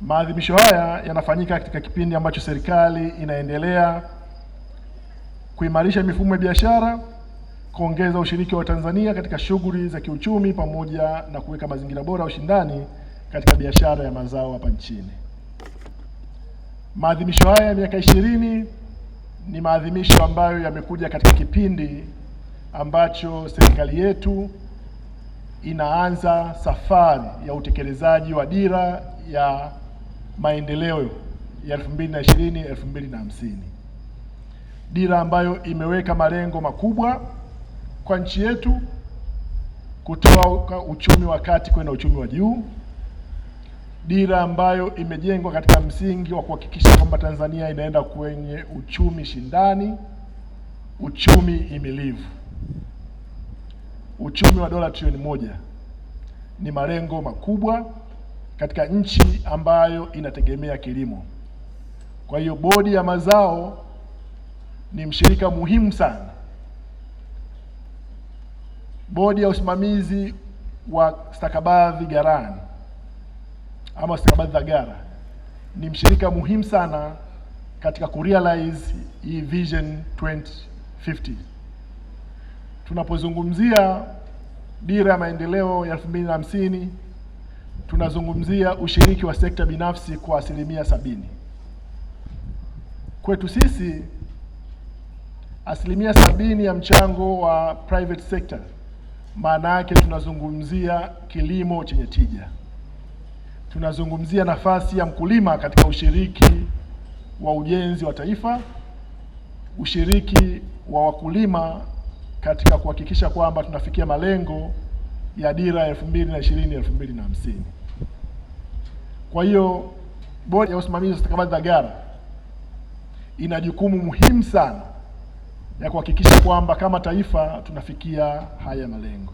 Maadhimisho haya yanafanyika katika kipindi ambacho serikali inaendelea kuimarisha mifumo ya biashara, kuongeza ushiriki wa Tanzania katika shughuli za kiuchumi pamoja na kuweka mazingira bora ya ushindani katika biashara ya mazao hapa nchini. Maadhimisho haya ya miaka 20 ni maadhimisho ambayo yamekuja katika kipindi ambacho serikali yetu inaanza safari ya utekelezaji wa dira ya maendeleo ya 2020-2050. Dira ambayo imeweka malengo makubwa kwa nchi yetu, kutoa uchumi wa kati kwenda uchumi wa juu. Dira ambayo imejengwa katika msingi wa kuhakikisha kwamba Tanzania inaenda kwenye uchumi shindani, uchumi himilivu. Uchumi wa dola trilioni 1 ni malengo makubwa katika nchi ambayo inategemea kilimo. Kwa hiyo bodi ya mazao ni mshirika muhimu sana. Bodi ya usimamizi wa stakabadhi ghalani ama stakabadhi za gara ni mshirika muhimu sana katika kurealize hii Vision 2050. Tunapozungumzia dira ya maendeleo ya 2050, tunazungumzia ushiriki wa sekta binafsi kwa 70%. Kwetu sisi 70% ya mchango wa private sector, maana yake tunazungumzia kilimo chenye tija. Tunazungumzia nafasi ya mkulima katika ushiriki wa ujenzi wa taifa, ushiriki wa wakulima katika kuhakikisha kwamba tunafikia malengo ya dira ya 2020-2050. Kwa hiyo bodi ya usimamizi wa stakabadhi za gara ina jukumu muhimu sana ya kuhakikisha kwamba kama taifa tunafikia haya malengo.